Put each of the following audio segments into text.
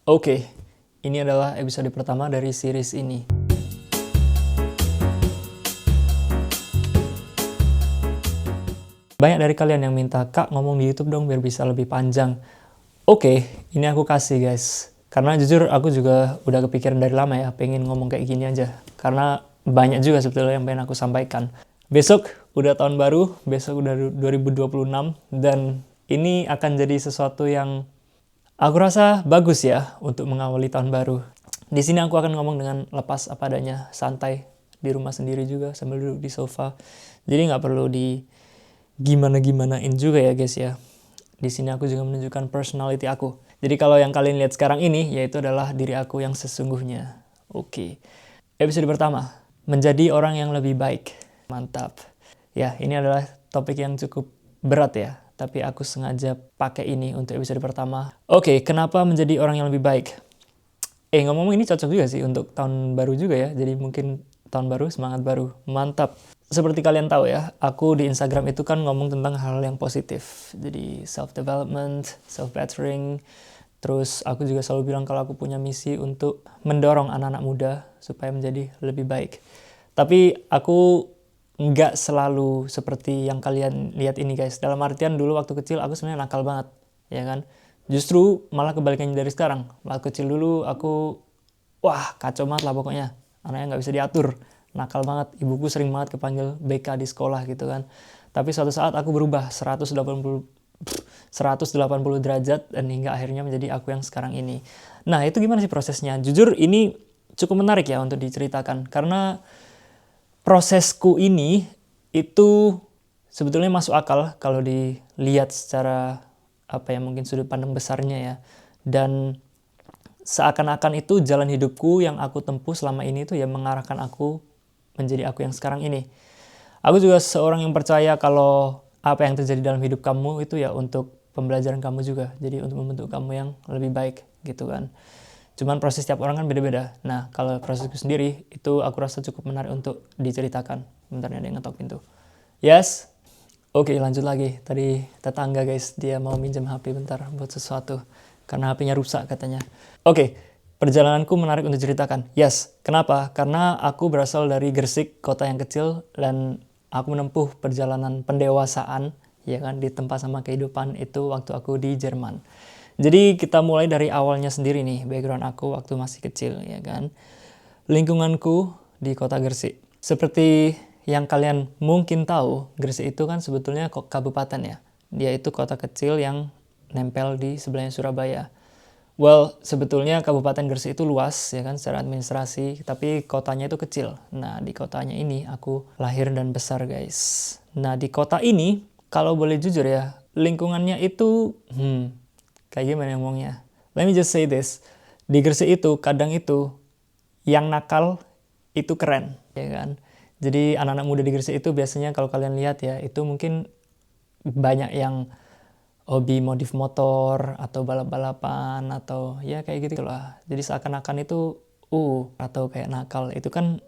Oke, ini adalah episode pertama dari series ini. Banyak dari kalian yang minta, Kak ngomong di YouTube dong biar bisa lebih panjang. Oke, ini aku kasih guys. Karena jujur aku juga udah kepikiran dari lama ya, pengen ngomong kayak gini aja. Karena banyak juga sebetulnya yang pengen aku sampaikan. Besok udah tahun baru, besok udah 2026, dan ini akan jadi sesuatu yang aku rasa bagus ya untuk mengawali tahun baru. Di sini aku akan ngomong dengan lepas apa adanya, santai di rumah sendiri juga sambil duduk di sofa. Jadi nggak perlu di gimana-gimanain juga ya guys ya. Di sini aku juga menunjukkan personality aku. Jadi kalau yang kalian lihat sekarang ini yaitu adalah diri aku yang sesungguhnya. Oke. Episode pertama, menjadi orang yang lebih baik. Mantap. Ya, ini adalah topik yang cukup berat ya. Tapi aku sengaja pakai ini untuk episode pertama. Oke, kenapa menjadi orang yang lebih baik? Ngomong ini cocok juga sih untuk tahun baru juga ya. Jadi mungkin tahun baru, semangat baru. Mantap. Seperti kalian tahu ya, aku di Instagram itu kan ngomong tentang hal yang positif. Jadi self-development, self-bettering. Terus aku juga selalu bilang kalau aku punya misi untuk mendorong anak-anak muda supaya menjadi lebih baik. Tapi aku nggak selalu seperti yang kalian lihat ini guys. Dalam artian dulu waktu kecil aku sebenarnya nakal banget, ya kan. Justru malah kebalikannya dari sekarang. Waktu kecil dulu aku, wah kacau banget lah pokoknya. Anaknya nggak bisa diatur, nakal banget. Ibuku sering banget kepanggil BK di sekolah gitu kan. Tapi suatu saat aku berubah 180 derajat dan hingga akhirnya menjadi aku yang sekarang ini. Nah itu gimana sih prosesnya? Jujur ini cukup menarik ya untuk diceritakan. Karena prosesku ini itu sebetulnya masuk akal kalau dilihat secara apa ya mungkin sudut pandang besarnya ya. Dan seakan-akan itu jalan hidupku yang aku tempuh selama ini itu ya mengarahkan aku menjadi aku yang sekarang ini. Aku juga seorang yang percaya kalau apa yang terjadi dalam hidup kamu itu ya untuk pembelajaran kamu juga. Jadi untuk membentuk kamu yang lebih baik gitu kan. Cuman proses setiap orang kan beda-beda. Nah, kalau prosesku sendiri, itu aku rasa cukup menarik untuk diceritakan. Bentar nih ada yang ngetok pintu. Yes? Oke, lanjut lagi. Tadi tetangga guys, dia mau minjem HP bentar buat sesuatu. Karena HP-nya rusak katanya. Oke, perjalananku menarik untuk diceritakan. Yes, kenapa? Karena aku berasal dari Gresik, kota yang kecil. Dan aku menempuh perjalanan pendewasaan, ya kan, di tempat sama kehidupan itu waktu aku di Jerman. Jadi kita mulai dari awalnya sendiri nih, background aku waktu masih kecil, ya kan. Lingkunganku di kota Gresik. Seperti yang kalian mungkin tahu, Gresik itu kan sebetulnya kabupaten ya. Dia itu kota kecil yang nempel di sebelahnya Surabaya. Well, sebetulnya Kabupaten Gresik itu luas ya kan secara administrasi, tapi kotanya itu kecil. Nah, di kotanya ini aku lahir dan besar, guys. Nah, di kota ini, kalau boleh jujur ya, lingkungannya itu kayak gimana ngomongnya? Let me just say this. Di Gresik itu, kadang itu, yang nakal itu keren, ya kan? Jadi anak-anak muda di Gresik itu biasanya kalau kalian lihat ya, itu mungkin banyak yang hobi modif motor, atau balap-balapan, atau ya kayak gitu lah. Jadi seakan-akan itu, atau kayak nakal. Itu kan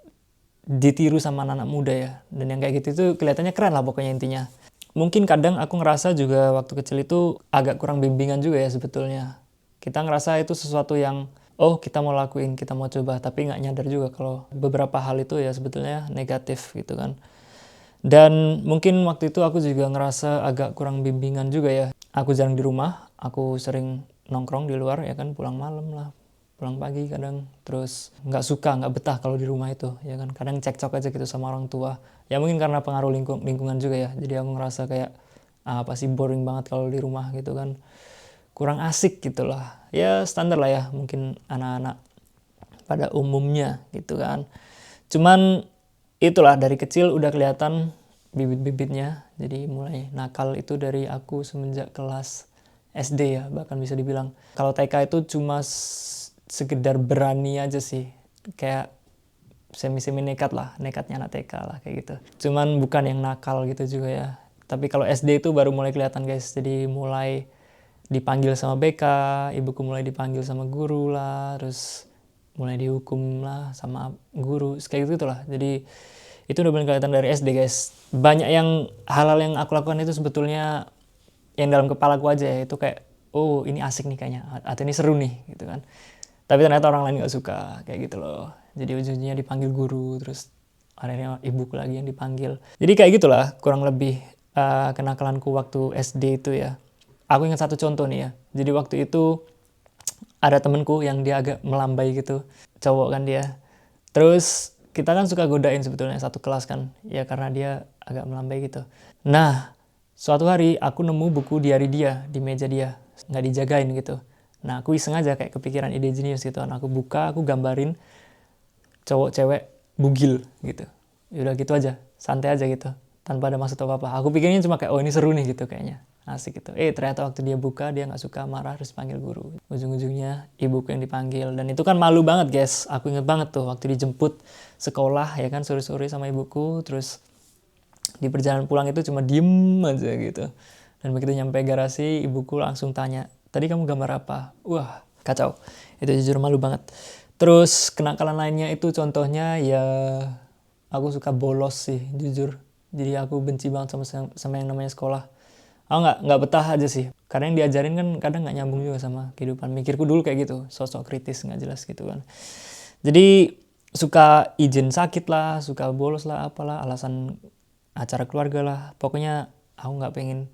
ditiru sama anak-anak muda ya. Dan yang kayak gitu itu kelihatannya keren lah pokoknya intinya. Mungkin kadang aku ngerasa juga waktu kecil itu agak kurang bimbingan juga ya sebetulnya. Kita ngerasa itu sesuatu yang, kita mau lakuin, kita mau coba, tapi nggak nyadar juga kalau beberapa hal itu ya sebetulnya negatif gitu kan. Dan mungkin waktu itu aku juga ngerasa agak kurang bimbingan juga ya. Aku jarang di rumah, aku sering nongkrong di luar ya kan, pulang malam lah, pulang pagi kadang. Terus nggak suka, nggak betah kalau di rumah itu ya kan. Kadang cekcok aja gitu sama orang tua. Ya mungkin karena pengaruh lingkungan juga ya. Jadi aku ngerasa kayak pasti boring banget kalau di rumah gitu kan. Kurang asik gitu lah. Ya standar lah ya mungkin anak-anak pada umumnya gitu kan. Cuman itulah dari kecil udah kelihatan bibit-bibitnya. Jadi mulai nakal itu dari aku semenjak kelas SD ya, bahkan bisa dibilang. Kalau TK itu cuma sekedar berani aja sih. Kayak semi-semi nekat lah, nekatnya anak TK lah kayak gitu. Cuman bukan yang nakal gitu juga ya. Tapi kalau SD itu baru mulai kelihatan guys. Jadi mulai dipanggil sama BK, ibuku mulai dipanggil sama guru lah, terus mulai dihukum lah sama guru, kayak gitu lah. Jadi itu udah mulai kelihatan dari SD guys. Banyak yang hal-hal yang aku lakukan itu sebetulnya yang dalam kepala aku aja ya, itu kayak oh ini asik nih kayaknya, atau ini seru nih gitu kan. Tapi ternyata orang lain nggak suka kayak gitu loh. Jadi ujungnya dipanggil guru, terus akhirnya ibuku lagi yang dipanggil. Jadi kayak gitulah kurang lebih kenakalanku waktu SD itu ya. Aku ingat satu contoh nih ya. Jadi waktu itu ada temenku yang dia agak melambai gitu, cowok kan dia. Terus kita kan suka godain sebetulnya satu kelas kan, ya karena dia agak melambai gitu. Nah, suatu hari aku nemu buku diary dia di meja dia, nggak dijagain gitu. Nah, aku iseng aja kayak kepikiran ide jenius gitu kan. Aku buka, aku gambarin cowok cewek bugil gitu. Ya udah gitu aja, santai aja gitu, tanpa ada maksud apa-apa. Aku pikirnya cuma kayak, oh ini seru nih gitu kayaknya. Asik gitu. Ternyata waktu dia buka, dia nggak suka, marah, terus panggil guru. Ujung-ujungnya ibuku yang dipanggil. Dan itu kan malu banget guys. Aku inget banget tuh waktu dijemput sekolah ya kan, sore-sore sama ibuku. Terus di perjalanan pulang itu cuma diem aja gitu. Dan begitu nyampe garasi, ibuku langsung tanya, tadi kamu gambar apa? Wah, kacau. Itu jujur malu banget. Terus kenakalan lainnya itu contohnya ya aku suka bolos sih, jujur. Jadi aku benci banget sama yang namanya sekolah. Aku nggak betah aja sih. Karena yang diajarin kan kadang nggak nyambung juga sama kehidupan. Mikirku dulu kayak gitu, sosok kritis nggak jelas gitu kan. Jadi suka izin sakit lah, suka bolos lah, apalah, alasan acara keluarga lah. Pokoknya aku nggak pengen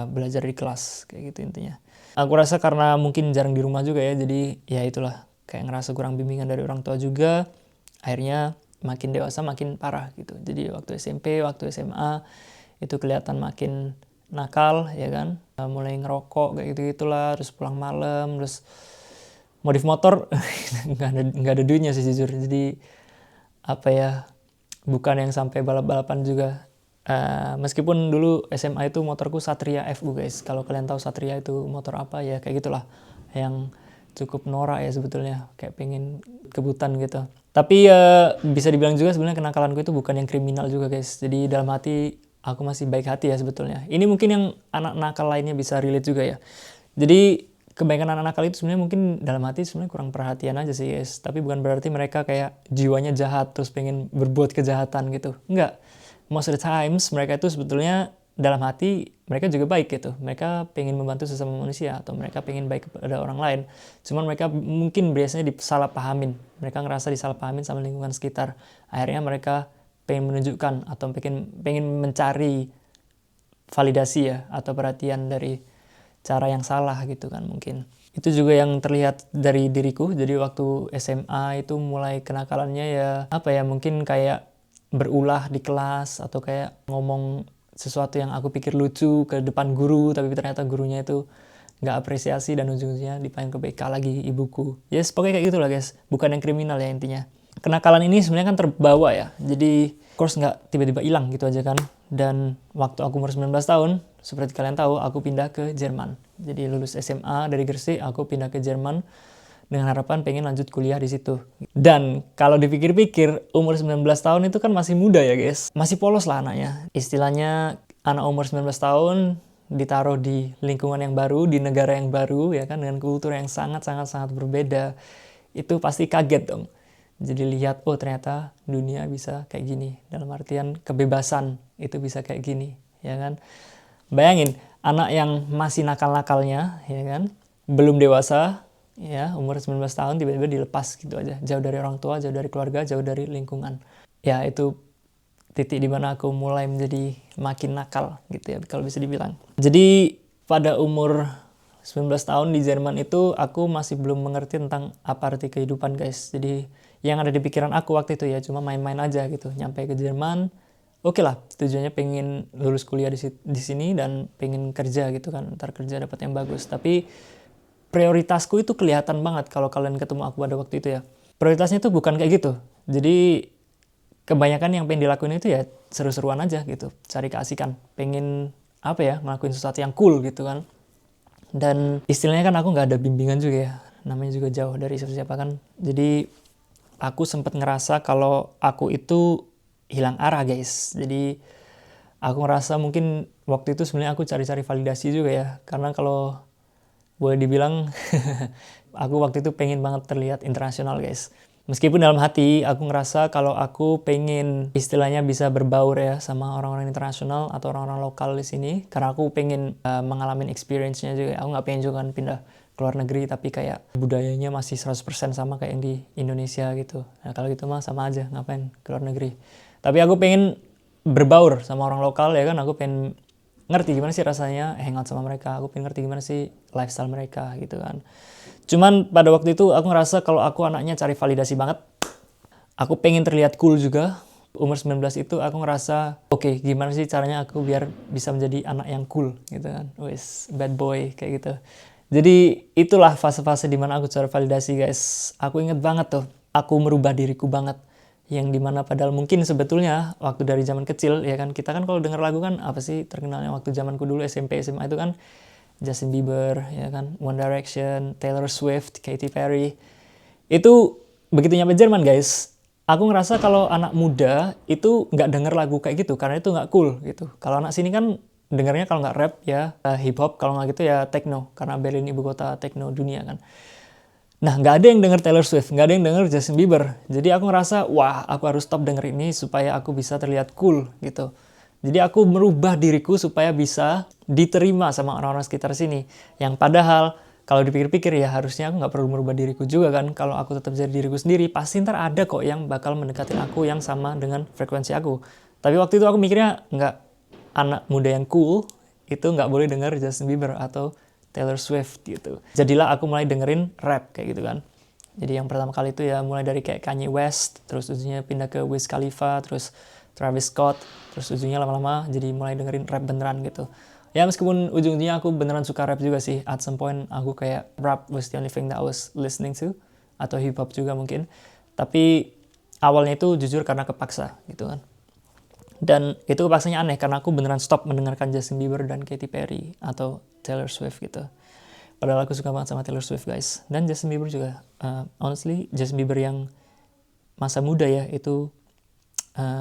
belajar di kelas, kayak gitu intinya. Aku rasa karena mungkin jarang di rumah juga ya, jadi ya itulah, kayak ngerasa kurang bimbingan dari orang tua juga. Akhirnya makin dewasa makin parah gitu. Jadi waktu SMP, waktu SMA, itu kelihatan makin nakal ya kan, mulai ngerokok kayak gitu-gitulah, terus pulang malam, terus modif motor nggak ada duitnya sih jujur. Jadi apa ya, bukan yang sampai balap-balapan juga. Meskipun dulu SMA itu motorku Satria FU guys. Kalau kalian tahu Satria itu motor apa ya, kayak gitulah, yang cukup norak ya sebetulnya, kayak pengen kebutan gitu. Tapi ya bisa dibilang juga sebenarnya kenakalanku itu bukan yang kriminal juga guys. Jadi dalam hati aku masih baik hati ya sebetulnya. Ini mungkin yang anak nakal lainnya bisa relate juga ya. Jadi kebanyakan anak nakal itu sebenarnya mungkin dalam hati sebenarnya kurang perhatian aja sih guys. Tapi bukan berarti mereka kayak jiwanya jahat terus pengen berbuat kejahatan gitu. Enggak. Most of the times mereka itu sebetulnya dalam hati mereka juga baik gitu. Mereka pengen membantu sesama manusia atau mereka pengen baik kepada orang lain. Cuman mereka mungkin biasanya disalahpahamin. Mereka ngerasa disalahpahamin sama lingkungan sekitar. Akhirnya mereka pengen menunjukkan atau pengen mencari validasi ya atau perhatian dari cara yang salah gitu kan mungkin. Itu juga yang terlihat dari diriku. Jadi waktu SMA itu mulai kenakalannya ya apa ya, mungkin kayak berulah di kelas atau kayak ngomong sesuatu yang aku pikir lucu ke depan guru, tapi ternyata gurunya itu nggak apresiasi dan ujung-ujungnya dipanggil ke BK lagi ibuku. Yes, pokoknya kayak gitulah guys. Bukan yang kriminal ya intinya. Kenakalan ini sebenarnya kan terbawa ya. Jadi course nggak tiba-tiba hilang gitu aja kan. Dan waktu aku umur 19 tahun, seperti kalian tahu, aku pindah ke Jerman. Jadi lulus SMA dari Gresik, aku pindah ke Jerman dengan harapan pengen lanjut kuliah di situ. Dan kalau dipikir-pikir, umur 19 tahun itu kan masih muda ya guys. Masih polos lah anaknya. Istilahnya anak umur 19 tahun ditaruh di lingkungan yang baru, di negara yang baru ya kan, dengan kultur yang sangat-sangat berbeda. Itu pasti kaget dong. Jadi lihat, oh ternyata dunia bisa kayak gini. Dalam artian kebebasan itu bisa kayak gini, ya kan. Bayangin, anak yang masih nakal-nakalnya, ya kan, belum dewasa, ya umur 19 tahun tiba-tiba dilepas gitu aja. Jauh dari orang tua, jauh dari keluarga, jauh dari lingkungan. Ya itu titik di mana aku mulai menjadi makin nakal gitu ya, kalau bisa dibilang. Jadi pada umur 19 tahun di Jerman itu aku masih belum mengerti tentang apa arti kehidupan guys. Jadi yang ada di pikiran aku waktu itu ya cuma main-main aja gitu. Nyampe ke Jerman, oke lah, tujuannya pengen lulus kuliah di sini dan pengen kerja gitu kan. Ntar kerja dapat yang bagus. Tapi prioritasku itu kelihatan banget kalau kalian ketemu aku pada waktu itu ya. Prioritasnya itu bukan kayak gitu. Jadi kebanyakan yang pengen dilakuin itu ya seru-seruan aja gitu. Cari keasikan. Pengen apa ya, ngelakuin sesuatu yang cool gitu kan. Dan istilahnya kan aku nggak ada bimbingan juga ya. Namanya juga jauh dari siapa-siapa kan. Jadi aku sempat ngerasa kalau aku itu hilang arah guys. Jadi aku ngerasa mungkin waktu itu sebenarnya aku cari-cari validasi juga ya. Karena kalau boleh dibilang aku waktu itu pengen banget terlihat internasional guys. Meskipun dalam hati aku ngerasa kalau aku pengen istilahnya bisa berbaur ya sama orang-orang internasional atau orang-orang lokal di sini. Karena aku pengen mengalami experience-nya juga. Aku nggak pengen juga kan pindah ke luar negeri tapi kayak budayanya masih 100% sama kayak yang di Indonesia gitu. Nah kalau gitu mah sama aja, ngapain ke luar negeri. Tapi aku pengen berbaur sama orang lokal ya kan. Aku pengen ngerti gimana sih rasanya hangout sama mereka. Aku pengen ngerti gimana sih lifestyle mereka gitu kan. Cuman pada waktu itu aku ngerasa kalau aku anaknya cari validasi banget. Aku pengen terlihat cool juga. Umur 19 itu aku ngerasa, oke, gimana sih caranya aku biar bisa menjadi anak yang cool gitu kan. Wes, bad boy kayak gitu. Jadi itulah fase-fase dimana aku cari validasi guys. Aku inget banget tuh, aku merubah diriku banget. Yang dimana padahal mungkin sebetulnya waktu dari zaman kecil ya kan, kita kan kalau denger lagu kan apa sih terkenalnya waktu zamanku dulu SMP SMA itu kan Justin Bieber, ya kan, One Direction, Taylor Swift, Katy Perry. Itu begitu nyampe Jerman guys, aku ngerasa kalau anak muda itu nggak denger lagu kayak gitu, karena itu nggak cool gitu. Kalau anak sini kan dengernya kalau nggak rap ya hip hop, kalau nggak gitu ya techno, karena Berlin ibu kota techno dunia kan. Nah, nggak ada yang denger Taylor Swift, nggak ada yang denger Justin Bieber. Jadi aku ngerasa, wah, aku harus stop denger ini supaya aku bisa terlihat cool gitu. Jadi aku merubah diriku supaya bisa diterima sama orang-orang sekitar sini. Yang padahal kalau dipikir-pikir ya harusnya aku nggak perlu merubah diriku juga kan. Kalau aku tetap jadi diriku sendiri, pasti ntar ada kok yang bakal mendekatin aku yang sama dengan frekuensi aku. Tapi waktu itu aku mikirnya nggak, anak muda yang cool itu nggak boleh denger Justin Bieber atau Taylor Swift gitu. Jadilah aku mulai dengerin rap kayak gitu kan. Jadi yang pertama kali itu ya mulai dari kayak Kanye West, terus ujungnya pindah ke Wiz Khalifa, terus Travis Scott, terus ujungnya lama-lama jadi mulai dengerin rap beneran gitu. Ya meskipun ujung-ujungnya aku beneran suka rap juga sih. At some point aku kayak rap was the only thing that I was listening to. Atau hip hop juga mungkin. Tapi awalnya itu jujur karena kepaksa gitu kan. Dan itu kepaksanya aneh karena aku beneran stop mendengarkan Justin Bieber dan Katy Perry atau Taylor Swift gitu. Padahal aku suka banget sama Taylor Swift guys. Dan Justin Bieber juga. Honestly Justin Bieber yang masa muda ya itu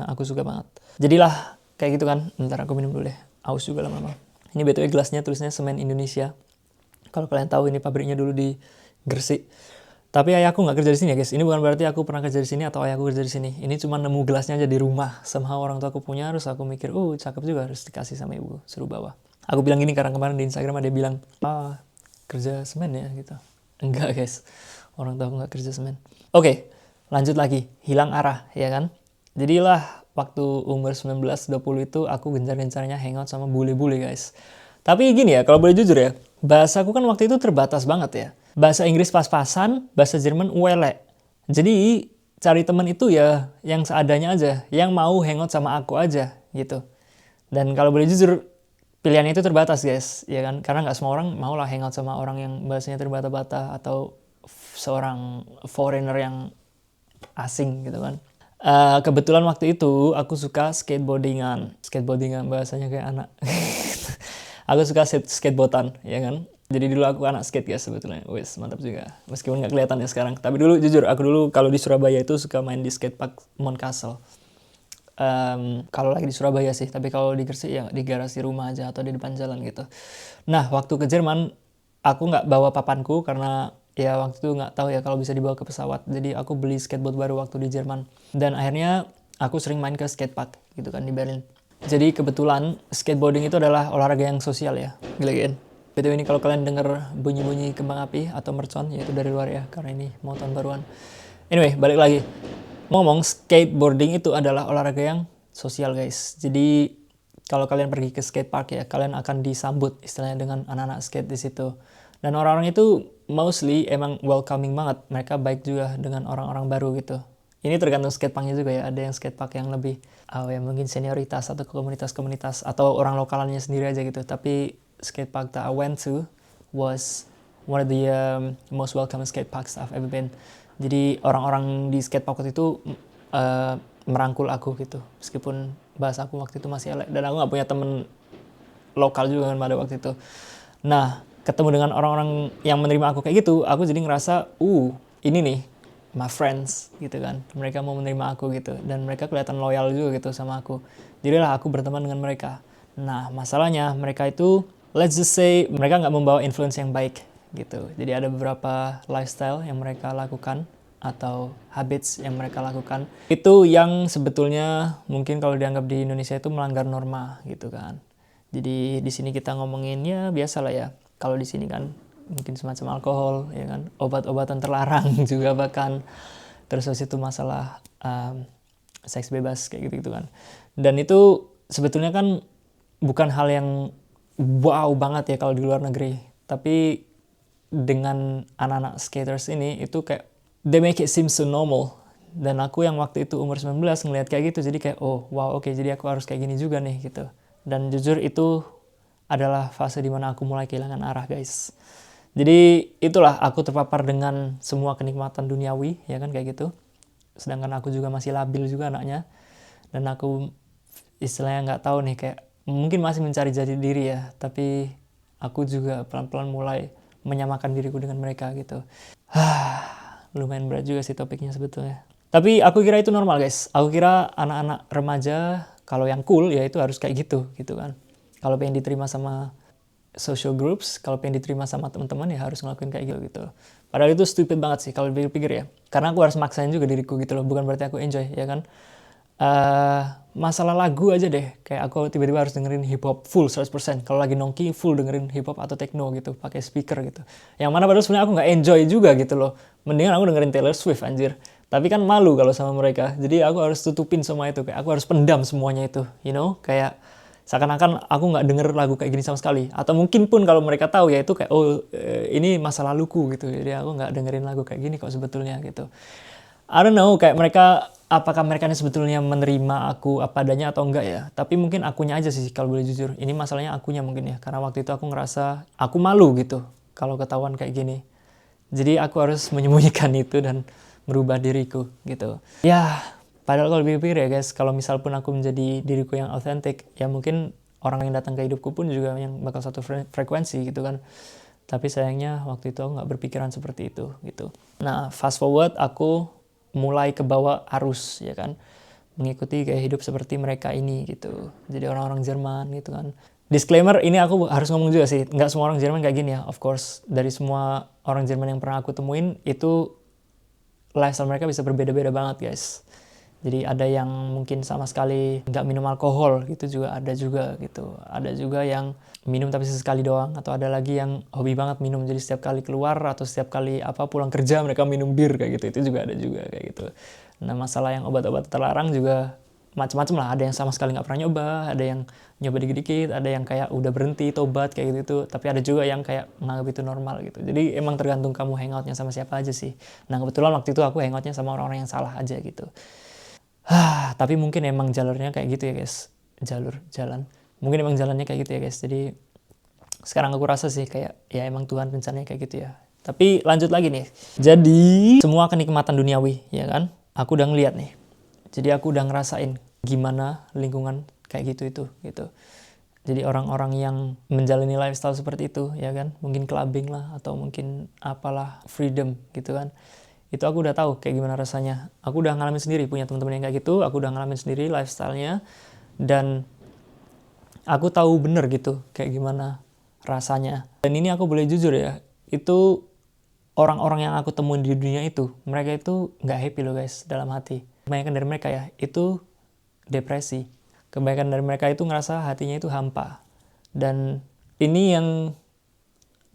aku suka banget. Jadilah kayak gitu kan. Bentar aku minum dulu deh. Aus juga lama-lama. Ini BTW gelasnya tulisnya Semen Indonesia. Kalau kalian tahu ini pabriknya dulu di Gresik. Tapi ayahku nggak kerja di sini ya guys. Ini bukan berarti aku pernah kerja di sini atau ayahku kerja di sini. Ini cuma nemu gelasnya aja di rumah. Somehow orang tua aku punya, terus aku mikir, cakep juga, harus dikasih sama ibu, suruh bawa. Aku bilang gini karena kemarin di Instagram ada bilang, kerja semen ya gitu. Enggak guys, orang tua aku nggak kerja semen. Oke, lanjut lagi. Hilang arah, ya kan? Jadilah waktu umur 19-20 itu aku gencar-gencarnya hangout sama bule-bule guys. Tapi gini ya, kalau boleh jujur ya, bahasaku kan waktu itu terbatas banget ya. Bahasa Inggris pas-pasan, bahasa Jerman uele. Jadi cari temen itu ya yang seadanya aja, yang mau hangout sama aku aja gitu. Dan kalau boleh jujur, pilihan itu terbatas guys, ya kan? Karena nggak semua orang mau lah hangout sama orang yang bahasanya terbata-bata atau seorang foreigner yang asing gitu kan. Kebetulan waktu itu aku suka skateboardingan bahasanya kayak anak. Aku suka skateboardan, ya kan. Jadi dulu aku anak skate guys sebetulnya. Wes mantap juga. Meskipun nggak kelihatan ya sekarang. Tapi dulu jujur, aku dulu kalau di Surabaya itu suka main di skatepark Mount Castle. Kalau lagi di Surabaya sih, tapi kalau di Gresik ya di garasi rumah aja atau di depan jalan gitu. Nah waktu ke Jerman, aku nggak bawa papanku karena ya waktu itu nggak tahu ya kalau bisa dibawa ke pesawat. Jadi aku beli skateboard baru waktu di Jerman. Dan akhirnya aku sering main ke skatepark gitu kan di Berlin. Jadi kebetulan skateboarding itu adalah olahraga yang sosial ya. Gila-gilain. BTW ini kalau kalian denger bunyi-bunyi kembang api atau mercon, yaitu dari luar ya, karena ini mau tahun baruan. Anyway, balik lagi. Ngomong, skateboarding itu adalah olahraga yang sosial guys. Jadi kalau kalian pergi ke skatepark ya, kalian akan disambut istilahnya dengan anak-anak skate di situ. Dan orang-orang itu mostly emang welcoming banget. Mereka baik juga dengan orang-orang baru gitu. Ini tergantung skateparknya juga ya. Ada yang skatepark yang lebih ya mungkin senioritas atau komunitas-komunitas atau orang lokalannya sendiri aja gitu. Tapi skatepark that I went to was one of the most welcome skateparks I've ever been. Jadi orang-orang di skatepark itu merangkul aku gitu. Meskipun bahasa aku waktu itu masih elek dan aku nggak punya temen lokal juga kan pada waktu itu. Nah, ketemu dengan orang-orang yang menerima aku kayak gitu, aku jadi ngerasa, ini nih my friends gitu kan. Mereka mau menerima aku gitu dan mereka kelihatan loyal juga gitu sama aku. Jadilah aku berteman dengan mereka. Nah, masalahnya mereka itu let's just say mereka nggak membawa influence yang baik gitu. Jadi ada beberapa lifestyle yang mereka lakukan atau habits yang mereka lakukan itu yang sebetulnya mungkin kalau dianggap di Indonesia itu melanggar norma gitu kan. Jadi di sini kita ngomongin ya biasa lah ya. Kalau di sini kan mungkin semacam alkohol ya kan, obat-obatan terlarang juga bahkan. Terus habis itu masalah seks bebas kayak gitu kan. Dan itu sebetulnya kan bukan hal yang wow banget ya kalau di luar negeri. Tapi dengan anak-anak skaters ini itu kayak they make it seem so normal. Dan aku yang waktu itu umur 19 ngeliat kayak gitu, jadi kayak oh wow oke, jadi aku harus kayak gini juga nih gitu. Dan jujur itu adalah fase dimana aku mulai kehilangan arah guys. Jadi itulah aku terpapar dengan semua kenikmatan duniawi ya kan kayak gitu. Sedangkan aku juga masih labil juga anaknya. Dan aku istilahnya nggak tahu nih kayak mungkin masih mencari jati diri ya. Tapi aku juga pelan-pelan mulai menyamakan diriku dengan mereka gitu. Lumayan berat juga sih topiknya sebetulnya. Tapi aku kira itu normal guys. Aku kira anak-anak remaja kalau yang cool ya itu harus kayak gitu kan. Kalau pengen diterima sama social groups, kalau pengen diterima sama teman-teman ya harus ngelakuin kayak gitu. Padahal itu stupid banget sih kalau dipikir ya. Karena aku harus maksain juga diriku gitu loh. Bukan berarti aku enjoy ya kan. Masalah lagu aja deh. Kayak aku tiba-tiba harus dengerin hip hop full 100%. Kalau lagi nongki full dengerin hip hop atau techno gitu. Pakai speaker gitu. Yang mana padahal sebenarnya aku nggak enjoy juga gitu loh. Mendingan aku dengerin Taylor Swift anjir. Tapi kan malu kalau sama mereka. Jadi aku harus tutupin semua itu. Kayak aku harus pendam semuanya itu. You know? Kayak seakan-akan aku nggak denger lagu kayak gini sama sekali. Atau mungkin pun kalau mereka tahu ya itu kayak oh ini masa laluku gitu. Jadi aku nggak dengerin lagu kayak gini kok sebetulnya gitu. I don't know kayak mereka apakah mereka ini sebetulnya menerima aku apa adanya atau enggak ya. Tapi mungkin akunya aja sih kalau boleh jujur. Ini masalahnya akunya mungkin ya. Karena waktu itu aku ngerasa aku malu gitu kalau ketahuan kayak gini. Jadi aku harus menyembunyikan itu dan merubah diriku gitu. Ya padahal kalau dipikir ya guys, kalau misal pun aku menjadi diriku yang autentik, ya mungkin orang yang datang ke hidupku pun juga yang bakal satu frekuensi gitu kan. Tapi sayangnya waktu itu aku nggak berpikiran seperti itu gitu. Nah fast forward aku mulai kebawa arus ya kan. Mengikuti gaya hidup seperti mereka ini gitu. Jadi orang-orang Jerman gitu kan. Disclaimer, ini aku harus ngomong juga sih. Nggak semua orang Jerman kayak gini ya, of course. Dari semua orang Jerman yang pernah aku temuin, itu lifestyle mereka bisa berbeda-beda banget guys. Jadi ada yang mungkin sama sekali nggak minum alkohol gitu juga ada juga gitu. Ada juga yang minum tapi sesekali doang. Atau ada lagi yang hobi banget minum. Jadi setiap kali keluar atau setiap kali pulang kerja mereka minum bir kayak gitu. Itu juga ada juga kayak gitu. Nah masalah yang obat-obat terlarang juga macam-macam lah. Ada yang sama sekali nggak pernah nyoba. Ada yang nyoba dikit-dikit. Ada yang kayak udah berhenti tobat kayak gitu. Tapi ada juga yang kayak menganggap itu normal gitu. Jadi emang tergantung kamu hangoutnya sama siapa aja sih. Nah kebetulan waktu itu aku hangoutnya sama orang-orang yang salah aja gitu. Tapi mungkin emang jalurnya kayak gitu ya guys. Jalan. Mungkin emang jalannya kayak gitu ya guys. Jadi sekarang aku rasa sih kayak ya emang Tuhan rencananya kayak gitu ya. Tapi lanjut lagi nih. Jadi semua kenikmatan duniawi ya kan. Aku udah ngeliat nih. Jadi aku udah ngerasain gimana lingkungan kayak gitu itu gitu. Jadi orang-orang yang menjalani lifestyle seperti itu ya kan. Mungkin clubbing lah atau mungkin apalah freedom gitu kan. Itu aku udah tahu kayak gimana rasanya. Aku udah ngalamin sendiri punya teman-teman yang kayak gitu. Aku udah ngalamin sendiri lifestyle-nya. Dan aku tahu bener gitu kayak gimana rasanya. Dan ini aku boleh jujur ya. Itu orang-orang yang aku temuin di dunia itu. Mereka itu nggak happy loh guys dalam hati. Kebanyakan dari mereka ya itu depresi. Kebanyakan dari mereka itu ngerasa hatinya itu hampa. Dan ini yang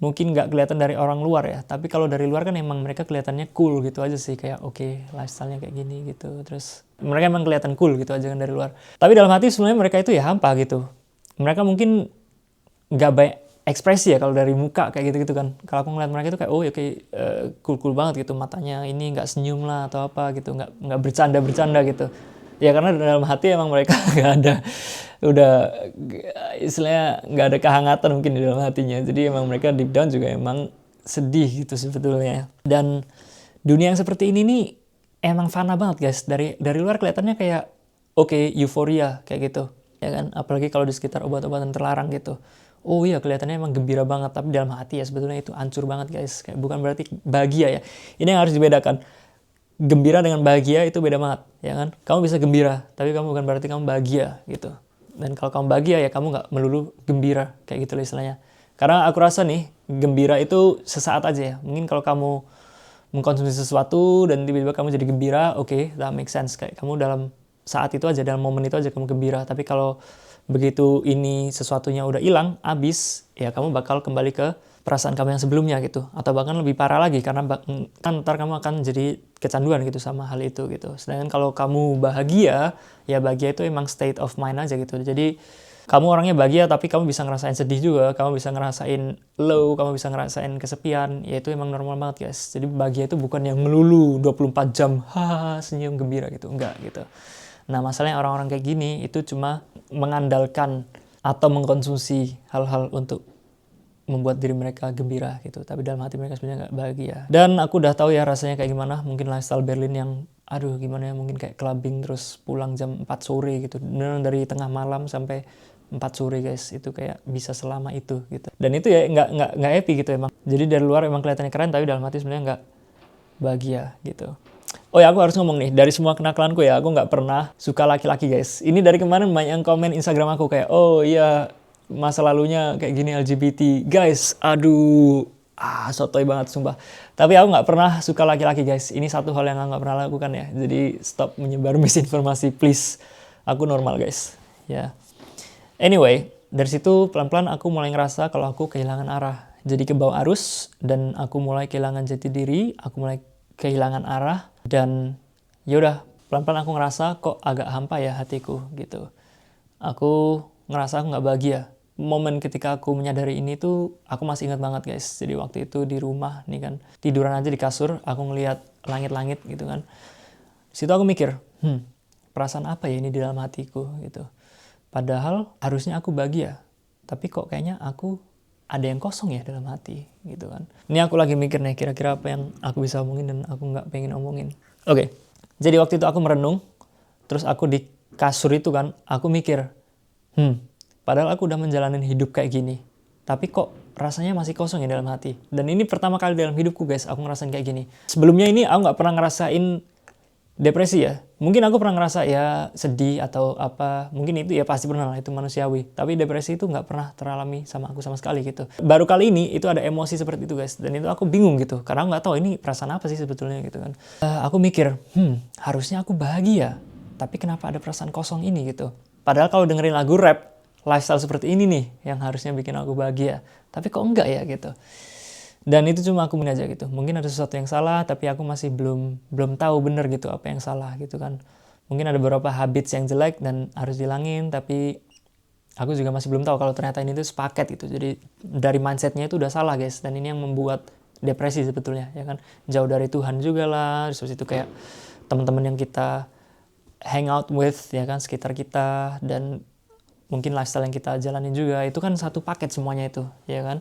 mungkin nggak kelihatan dari orang luar ya, tapi kalau dari luar kan emang mereka kelihatannya cool gitu aja sih, kayak oke, lifestyle-nya kayak gini gitu, terus mereka emang kelihatan cool gitu aja kan dari luar. Tapi dalam hati sebenarnya mereka itu ya hampa gitu. Mereka mungkin nggak banyak ekspresi ya kalau dari muka kayak gitu-gitu kan. Kalau aku ngeliat mereka itu kayak oh oke, cool-cool banget gitu, matanya ini nggak senyum lah atau apa gitu, nggak bercanda-bercanda gitu. Ya karena dalam hati emang mereka nggak ada, udah istilahnya nggak ada kehangatan mungkin di dalam hatinya. Jadi emang mereka deep down juga emang sedih gitu sebetulnya. Dan dunia yang seperti ini nih emang fana banget guys. Dari luar kelihatannya kayak oke, euforia kayak gitu ya kan. Apalagi kalau di sekitar obat-obatan terlarang gitu. Oh iya kelihatannya emang gembira banget, tapi dalam hati ya sebetulnya itu hancur banget guys. Kayak bukan berarti bahagia ya. Ini yang harus dibedakan. Gembira dengan bahagia itu beda banget, ya kan? Kamu bisa gembira, tapi kamu bukan berarti kamu bahagia, gitu. Dan kalau kamu bahagia, ya kamu nggak melulu gembira, kayak gitu lah istilahnya. Karena aku rasa nih, gembira itu sesaat aja ya. Mungkin kalau kamu mengkonsumsi sesuatu dan tiba-tiba kamu jadi gembira, oke, that make sense. Kayak kamu dalam saat itu aja, dalam momen itu aja kamu gembira. Tapi kalau begitu ini sesuatunya udah hilang, abis, ya kamu bakal kembali ke perasaan kamu yang sebelumnya gitu. Atau bahkan lebih parah lagi, karena kan ntar kamu akan jadi kecanduan gitu sama hal itu gitu. Sedangkan kalau kamu bahagia, ya bahagia itu emang state of mind aja gitu. Jadi kamu orangnya bahagia tapi kamu bisa ngerasain sedih juga, kamu bisa ngerasain low, kamu bisa ngerasain kesepian, ya itu emang normal banget guys. Jadi bahagia itu bukan yang melulu 24 jam, hahaha senyum gembira gitu, enggak gitu. Nah masalahnya orang-orang kayak gini itu cuma mengandalkan atau mengkonsumsi hal-hal untuk membuat diri mereka gembira gitu, tapi dalam hati mereka sebenarnya nggak bahagia. Dan aku udah tahu ya rasanya kayak gimana, mungkin lifestyle Berlin yang aduh gimana ya, mungkin kayak clubbing terus pulang jam 4 sore gitu, beneran dari tengah malam sampai 4 sore guys, itu kayak bisa selama itu gitu. Dan itu ya nggak happy gitu emang. Jadi dari luar emang kelihatannya keren, tapi dalam hati sebenarnya nggak bahagia gitu. Oh ya, aku harus ngomong nih, dari semua kenakalanku ya, aku nggak pernah suka laki-laki guys. Ini dari kemarin banyak yang komen Instagram aku kayak, oh iya masa lalunya kayak gini LGBT. Guys, aduh, sotoy banget sumpah. Tapi aku nggak pernah suka laki-laki guys. Ini satu hal yang aku nggak pernah lakukan ya. Jadi stop menyebar misinformasi please. Aku normal guys. Ya. Anyway, dari situ pelan-pelan aku mulai ngerasa kalau aku kehilangan arah. Jadi ke bawah arus dan aku mulai kehilangan jati diri, aku mulai kehilangan arah dan yaudah pelan-pelan aku ngerasa kok agak hampa ya hatiku gitu. Aku ngerasa aku nggak bahagia. Momen ketika aku menyadari ini tuh aku masih ingat banget guys. Jadi waktu itu di rumah nih kan, tiduran aja di kasur, aku ngelihat langit-langit gitu kan. Di situ aku mikir, perasaan apa ya ini di dalam hatiku gitu. Padahal harusnya aku bahagia, tapi kok kayaknya aku ada yang kosong ya dalam hati gitu kan. Ini aku lagi mikir nih kira-kira apa yang aku bisa omongin dan aku nggak pengen omongin. Oke, jadi waktu itu aku merenung, terus aku di kasur itu kan, aku mikir, padahal aku udah menjalani hidup kayak gini, tapi kok rasanya masih kosong ya dalam hati. Dan ini pertama kali dalam hidupku guys, aku ngerasain kayak gini. Sebelumnya ini aku nggak pernah ngerasain depresi ya. Mungkin aku pernah ngerasa ya sedih atau apa. Mungkin itu ya pasti pernah lah, itu manusiawi. Tapi depresi itu nggak pernah teralami sama aku sama sekali gitu. Baru kali ini itu ada emosi seperti itu guys. Dan itu aku bingung gitu. Karena aku nggak tahu ini perasaan apa sih sebetulnya gitu kan. Aku mikir, harusnya aku bahagia. Tapi kenapa ada perasaan kosong ini gitu. Padahal kalau dengerin lagu rap, lifestyle seperti ini nih yang harusnya bikin aku bahagia. Tapi kok enggak ya gitu. Dan itu cuma aku aja gitu. Mungkin ada sesuatu yang salah, tapi aku masih belum tahu bener gitu apa yang salah gitu kan. Mungkin ada beberapa habits yang jelek dan harus dihilangin, tapi aku juga masih belum tahu kalau ternyata ini tuh sepaket gitu. Jadi dari mindsetnya itu udah salah guys. Dan ini yang membuat depresi sebetulnya ya kan. Jauh dari Tuhan juga lah. Terus itu kayak teman-teman yang kita hang out with ya kan, sekitar kita, dan mungkin lifestyle yang kita jalanin juga. Itu kan satu paket semuanya itu ya kan.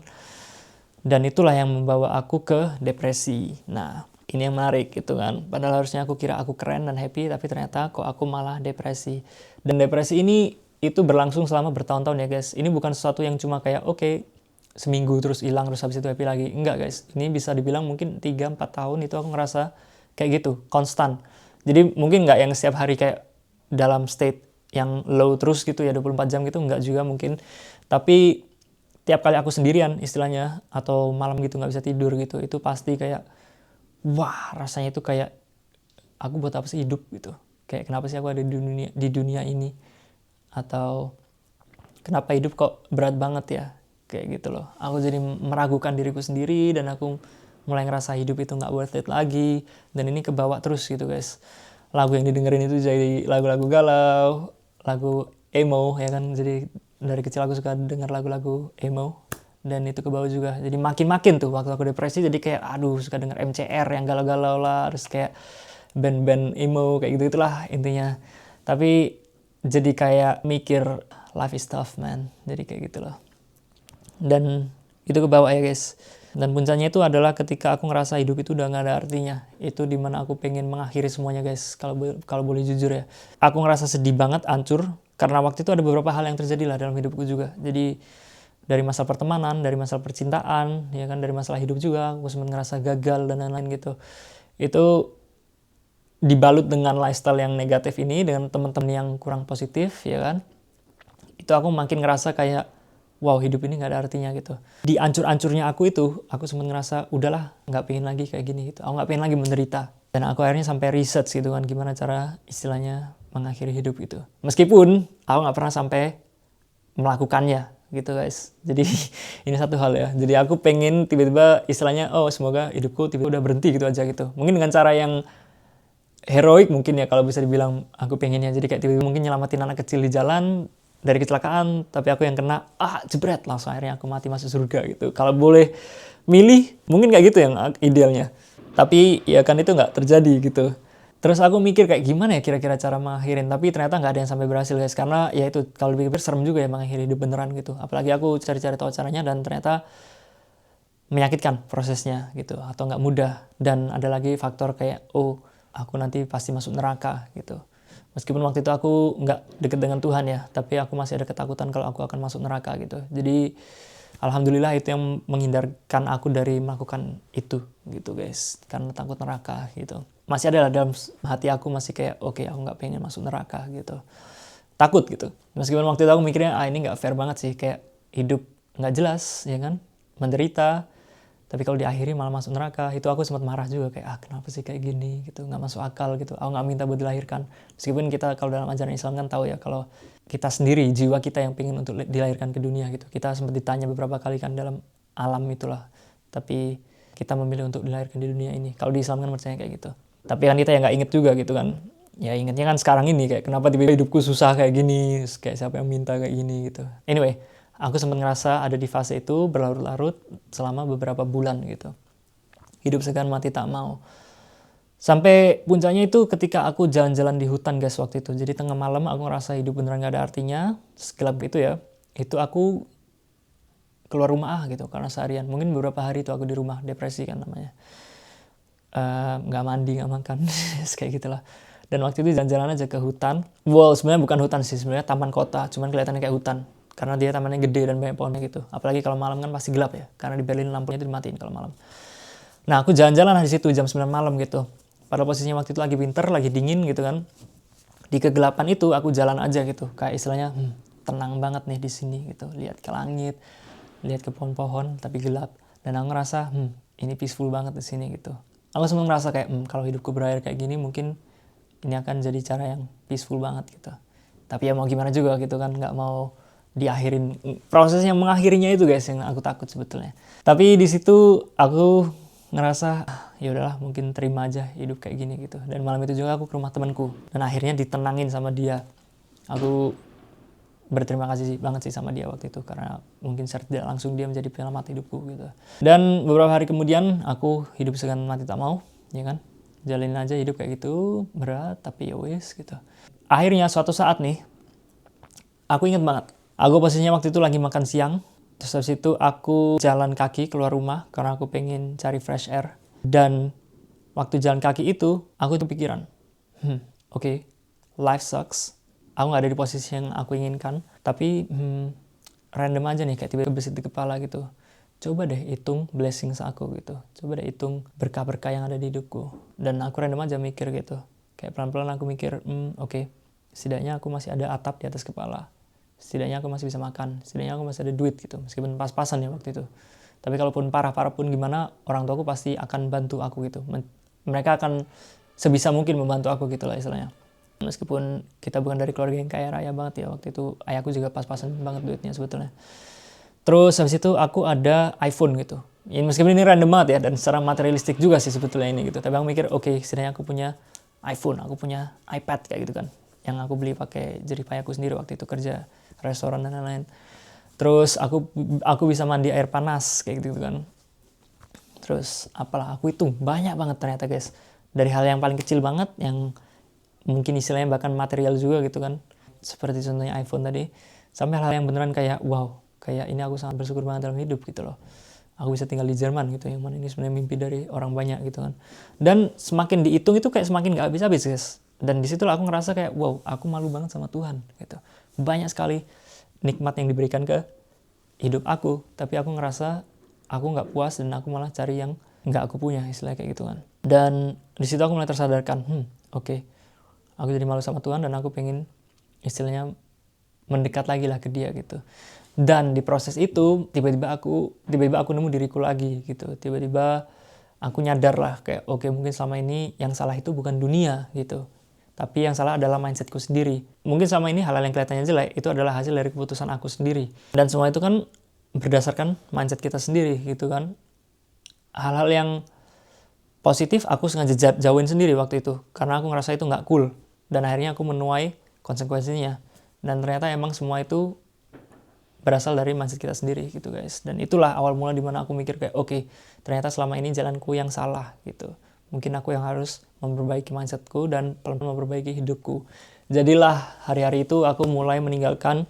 Dan itulah yang membawa aku ke depresi. Nah, ini yang menarik gitu kan. Padahal harusnya aku kira aku keren dan happy, tapi ternyata kok aku malah depresi. Dan depresi ini itu berlangsung selama bertahun-tahun ya guys. Ini bukan sesuatu yang cuma kayak oke, seminggu terus hilang terus habis itu happy lagi. Enggak guys. Ini bisa dibilang mungkin 3-4 tahun itu aku ngerasa kayak gitu, konstan. Jadi mungkin nggak yang setiap hari kayak dalam state yang low terus gitu ya 24 jam gitu, enggak juga mungkin. Tapi tiap kali aku sendirian istilahnya atau malam gitu nggak bisa tidur gitu, itu pasti kayak wah rasanya itu kayak aku buat apa sih hidup gitu, kayak kenapa sih aku ada di dunia ini, atau kenapa hidup kok berat banget ya, kayak gitu loh. Aku jadi meragukan diriku sendiri dan aku mulai ngerasa hidup itu nggak worth it lagi, dan ini kebawa terus gitu guys. Lagu yang didengerin itu jadi lagu-lagu galau, lagu emo ya kan. Jadi dari kecil aku suka denger lagu-lagu emo dan itu ke bawah juga. Jadi makin-makin tuh waktu aku depresi jadi kayak aduh suka denger MCR yang galau-galau lah, terus kayak band-band emo kayak gitu-gitulah intinya. Tapi jadi kayak mikir life is tough man. Jadi kayak gitu loh. Dan itu ke bawah ya guys. Dan puncaknya itu adalah ketika aku ngerasa hidup itu udah gak ada artinya. Itu dimana aku pengen mengakhiri semuanya guys. Kalau boleh jujur ya. Aku ngerasa sedih banget, hancur. Karena waktu itu ada beberapa hal yang terjadi lah dalam hidupku juga. Jadi dari masalah pertemanan, dari masalah percintaan, ya kan, dari masalah hidup juga. Aku sempat ngerasa gagal dan lain-lain gitu. Itu dibalut dengan lifestyle yang negatif ini, dengan teman-teman yang kurang positif, ya kan. Itu aku makin ngerasa kayak wow hidup ini nggak ada artinya gitu. Di ancur-ancurnya aku itu, aku sempat ngerasa udahlah nggak pengen lagi kayak gini gitu. Aku nggak pengen lagi menderita. Dan aku akhirnya sampai research gitu kan gimana cara istilahnya mengakhiri hidup gitu. Meskipun aku nggak pernah sampai melakukannya gitu guys. Jadi ini satu hal ya. Jadi aku pengen tiba-tiba istilahnya semoga hidupku tiba-tiba udah berhenti gitu aja gitu. Mungkin dengan cara yang heroik mungkin ya kalau bisa dibilang aku pengennya. Jadi kayak tiba-tiba mungkin nyelamatin anak kecil di jalan dari kecelakaan, tapi aku yang kena jebret langsung akhirnya aku mati masuk surga gitu. Kalau boleh milih mungkin kayak gitu yang idealnya. Tapi ya kan itu nggak terjadi gitu. Terus aku mikir kayak gimana ya kira-kira cara mengakhirin, tapi ternyata nggak ada yang sampai berhasil guys, karena ya itu kalau dipikir serem juga ya mengakhiri hidup beneran gitu. Apalagi aku cari-cari tahu caranya dan ternyata menyakitkan prosesnya gitu, atau nggak mudah. Dan ada lagi faktor kayak aku nanti pasti masuk neraka gitu. Meskipun waktu itu aku nggak deket dengan Tuhan ya, tapi aku masih ada ketakutan kalau aku akan masuk neraka gitu. Jadi alhamdulillah itu yang menghindarkan aku dari melakukan itu gitu guys, karena takut neraka gitu. Masih ada lah dalam hati aku masih kayak oke, aku nggak pengen masuk neraka gitu, takut gitu. Meskipun waktu itu aku mikirnya ini nggak fair banget sih, kayak hidup nggak jelas ya kan, menderita, tapi kalau diakhiri malah masuk neraka. Itu aku sempat marah juga kayak kenapa sih kayak gini gitu, nggak masuk akal gitu. Aku nggak minta buat dilahirkan, meskipun kita kalau dalam ajaran Islam kan tahu ya kalau kita sendiri, jiwa kita yang pengen untuk dilahirkan ke dunia gitu. Kita sempat ditanya beberapa kali kan dalam alam itulah, tapi kita memilih untuk dilahirkan di dunia ini. Kalau di Islam kan percaya kayak gitu. Tapi kan kita ya nggak inget juga gitu kan. Ya ingetnya kan sekarang ini kayak kenapa tiba-tiba hidupku susah kayak gini, kayak siapa yang minta kayak gini gitu. Anyway, aku sempat ngerasa ada di fase itu berlarut-larut selama beberapa bulan gitu. Hidup segan mati tak mau. Sampai puncaknya itu ketika aku jalan-jalan di hutan guys waktu itu. Jadi tengah malam aku ngerasa hidup beneran gak ada artinya. Segelap gitu ya. Itu aku keluar rumah gitu karena seharian. Mungkin beberapa hari itu aku di rumah, depresi kan namanya. Gak mandi, gak makan. Kayak gitulah. Dan waktu itu jalan-jalan aja ke hutan. Wow, sebenarnya bukan hutan sih, sebenarnya taman kota. Cuman kelihatannya kayak hutan. Karena dia tamannya gede dan banyak pohonnya gitu. Apalagi kalau malam kan pasti gelap ya. Karena di Berlin lampunya itu dimatiin kalau malam. Nah aku jalan-jalan di situ jam 9 malam gitu. Padahal posisinya waktu itu lagi winter, lagi dingin gitu kan. Di kegelapan itu aku jalan aja gitu. Kayak istilahnya tenang banget nih di sini gitu. Lihat ke langit, lihat ke pohon-pohon tapi gelap. Dan aku ngerasa ini peaceful banget di sini gitu. Aku semua ngerasa kayak kalau hidupku berakhir kayak gini mungkin ini akan jadi cara yang peaceful banget gitu. Tapi ya mau gimana juga gitu kan, nggak mau diakhirin. Proses yang mengakhirinya itu guys yang aku takut sebetulnya. Tapi di situ aku ngerasa ya udahlah mungkin terima aja hidup kayak gini gitu. Dan malam itu juga aku ke rumah temanku dan akhirnya ditenangin sama dia. Aku berterima kasih banget sih sama dia waktu itu karena mungkin secara tidak langsung dia menjadi penyelamat hidupku gitu. Dan beberapa hari kemudian aku hidup segan mati tak mau, ya kan? Jalanin aja hidup kayak gitu, berat tapi ya wes gitu. Akhirnya suatu saat nih, aku inget banget. Aku posisinya waktu itu lagi makan siang, terus habis itu aku jalan kaki keluar rumah karena aku pengen cari fresh air. Dan waktu jalan kaki itu, aku tuh pikiran, oke, life sucks. Aku gak ada di posisi yang aku inginkan, tapi random aja nih, kayak tiba-tiba bersit di kepala gitu. Coba deh hitung blessings aku gitu. Coba deh hitung berkah-berkah yang ada di hidupku. Dan aku random aja mikir gitu. Kayak pelan-pelan aku mikir, oke, setidaknya aku masih ada atap di atas kepala. Setidaknya aku masih bisa makan. Setidaknya aku masih ada duit gitu. Meskipun pas-pasan ya waktu itu. Tapi kalaupun parah-parah pun gimana, orang tuaku pasti akan bantu aku gitu. Mereka akan sebisa mungkin membantu aku gitu lah istilahnya. Meskipun kita bukan dari keluarga yang kaya raya banget ya. Waktu itu ayahku juga pas-pasan banget duitnya sebetulnya. Terus habis itu aku ada iPhone gitu. Ya, meskipun ini random banget ya. Dan secara materialistik juga sih sebetulnya ini gitu. Tapi aku mikir oke, setidaknya aku punya iPhone. Aku punya iPad kayak gitu kan. Yang aku beli pakai jerih payahku sendiri waktu itu kerja restoran dan lain-lain. Terus aku bisa mandi air panas kayak gitu kan. Terus apalah aku hitung banyak banget ternyata guys. Dari hal yang paling kecil banget yang mungkin istilahnya bahkan material juga gitu kan, seperti contohnya iPhone tadi, sampai hal yang beneran kayak wow, kayak ini aku sangat bersyukur banget dalam hidup gitu loh. Aku bisa tinggal di Jerman gitu, yang mana ini sebenarnya mimpi dari orang banyak gitu kan. Dan semakin dihitung itu kayak semakin gak habis-habis guys. Dan disitulah aku ngerasa kayak wow, aku malu banget sama Tuhan gitu. Banyak sekali nikmat yang diberikan ke hidup aku, tapi aku ngerasa aku gak puas dan aku malah cari yang gak aku punya, istilahnya kayak gitu kan. Dan disitu aku mulai tersadarkan, oke. Aku jadi malu sama Tuhan dan aku pengen istilahnya mendekat lagi lah ke dia gitu. Dan di proses itu tiba-tiba aku nemu diriku lagi gitu. Tiba-tiba aku nyadar lah kayak oke, mungkin selama ini yang salah itu bukan dunia gitu. Tapi yang salah adalah mindsetku sendiri. Mungkin selama ini hal-hal yang kelihatannya jelek itu adalah hasil dari keputusan aku sendiri. Dan semua itu kan berdasarkan mindset kita sendiri gitu kan. Hal-hal yang positif aku sengaja jauhin sendiri waktu itu. Karena aku ngerasa itu nggak cool. Dan akhirnya aku menuai konsekuensinya. Dan ternyata emang semua itu berasal dari mindset kita sendiri gitu guys. Dan itulah awal mula dimana aku mikir kayak oke, ternyata selama ini jalanku yang salah gitu. Mungkin aku yang harus memperbaiki mindsetku dan pelan-pelan memperbaiki hidupku. Jadilah hari-hari itu aku mulai meninggalkan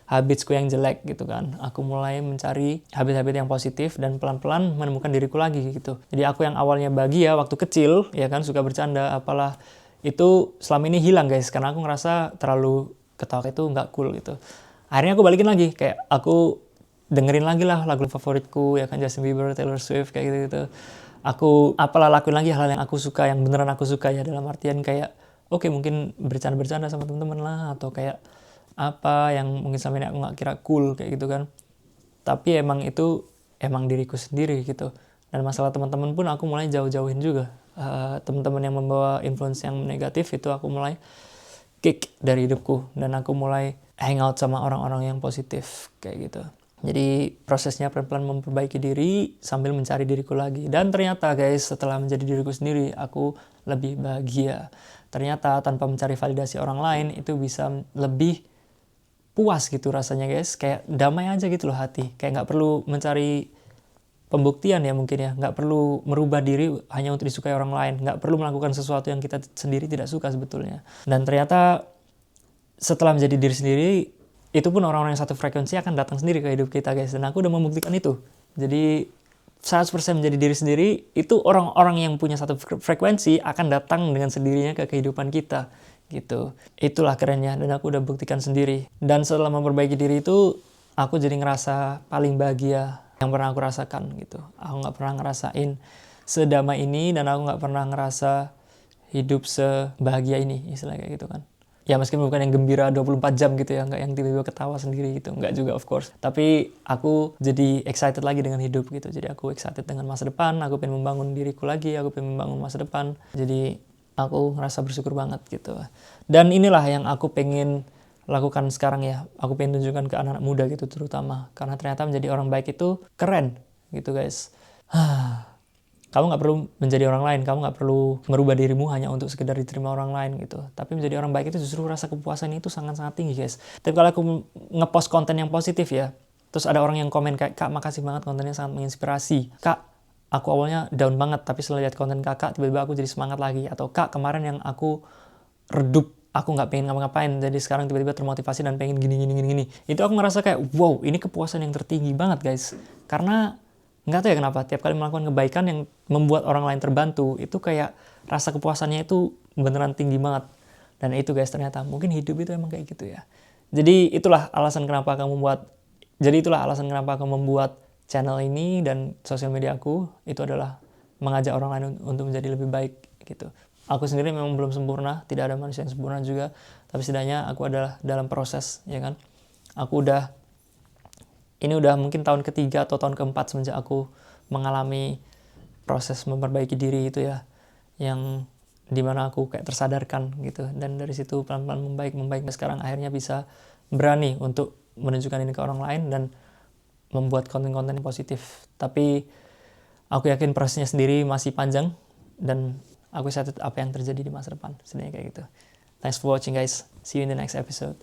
habitsku yang jelek gitu kan. Aku mulai mencari habit-habit yang positif dan pelan-pelan menemukan diriku lagi gitu. Jadi aku yang awalnya bahagia waktu kecil, ya kan, suka bercanda, apalah, itu selama ini hilang guys. Karena aku ngerasa terlalu ketawa itu nggak cool gitu. Akhirnya aku balikin lagi, kayak aku dengerin lagi lah lagu favoritku, ya kan, Justin Bieber, Taylor Swift, kayak gitu-gitu. Aku lakuin lagi hal-hal yang aku suka, yang beneran aku suka ya, dalam artian kayak oke, mungkin bercanda-bercanda sama teman-teman lah, atau kayak apa yang mungkin selama ini aku nggak kira cool kayak gitu kan. Tapi emang itu emang diriku sendiri gitu. Dan masalah teman-teman pun aku mulai jauh-jauhin juga. Teman-teman yang membawa influence yang negatif itu aku mulai kick dari hidupku, dan aku mulai hangout sama orang-orang yang positif kayak gitu. Jadi prosesnya pelan-pelan memperbaiki diri sambil mencari diriku lagi. Dan ternyata guys, setelah menjadi diriku sendiri, aku lebih bahagia. Ternyata tanpa mencari validasi orang lain, itu bisa lebih puas gitu rasanya guys. Kayak damai aja gitu loh hati. Kayak gak perlu mencari pembuktian ya mungkin ya. Gak perlu merubah diri hanya untuk disukai orang lain. Gak perlu melakukan sesuatu yang kita sendiri tidak suka sebetulnya. Dan ternyata setelah menjadi diri sendiri, itu pun orang-orang yang satu frekuensi akan datang sendiri ke hidup kita guys. Dan aku udah membuktikan itu. Jadi 100% menjadi diri sendiri, itu orang-orang yang punya satu frekuensi akan datang dengan sendirinya ke kehidupan kita gitu. Itulah kerennya, dan aku udah buktikan sendiri. Dan setelah memperbaiki diri itu, aku jadi ngerasa paling bahagia yang pernah aku rasakan gitu. Aku gak pernah ngerasain sedamai ini, dan aku gak pernah ngerasa hidup sebahagia ini, istilahnya kayak gitu kan. Ya meskipun bukan yang gembira 24 jam gitu ya, nggak yang tiba-tiba ketawa sendiri gitu, nggak juga of course. Tapi aku jadi excited lagi dengan hidup gitu. Jadi aku excited dengan masa depan, aku pengen membangun diriku lagi, aku pengen membangun masa depan. Jadi aku ngerasa bersyukur banget gitu. Dan inilah yang aku pengen lakukan sekarang ya. Aku pengen tunjukkan ke anak-anak muda gitu terutama. Karena ternyata menjadi orang baik itu keren gitu guys. Kamu nggak perlu menjadi orang lain, kamu nggak perlu merubah dirimu hanya untuk sekedar diterima orang lain gitu. Tapi menjadi orang baik itu justru rasa kepuasan itu sangat-sangat tinggi guys. Tapi kalau aku ngepost konten yang positif ya, terus ada orang yang komen kayak, "Kak, makasih banget, kontennya sangat menginspirasi. Kak, aku awalnya down banget, tapi setelah lihat konten kakak, tiba-tiba aku jadi semangat lagi." Atau, "Kak, kemarin yang aku redup, aku nggak pengen ngapa-ngapain, jadi sekarang tiba-tiba termotivasi dan pengen gini." Itu aku ngerasa kayak, wow, ini kepuasan yang tertinggi banget guys. Karena nggak tahu ya kenapa, tiap kali melakukan kebaikan yang membuat orang lain terbantu, itu kayak rasa kepuasannya itu beneran tinggi banget. Dan itu guys, ternyata mungkin hidup itu emang kayak gitu ya. Jadi itulah alasan kenapa aku membuat channel ini dan sosial media aku, itu adalah mengajak orang lain untuk menjadi lebih baik gitu. Aku sendiri memang belum sempurna, tidak ada manusia yang sempurna juga, tapi setidaknya aku adalah dalam proses, ya kan. Ini udah mungkin tahun ketiga atau tahun keempat semenjak aku mengalami proses memperbaiki diri itu ya, yang dimana aku kayak tersadarkan gitu, dan dari situ pelan-pelan membaik, dan sekarang akhirnya bisa berani untuk menunjukkan ini ke orang lain dan membuat konten-konten yang positif. Tapi aku yakin prosesnya sendiri masih panjang, dan aku excited apa yang terjadi di masa depan, sebenarnya kayak gitu. Thanks for watching guys, see you in the next episode.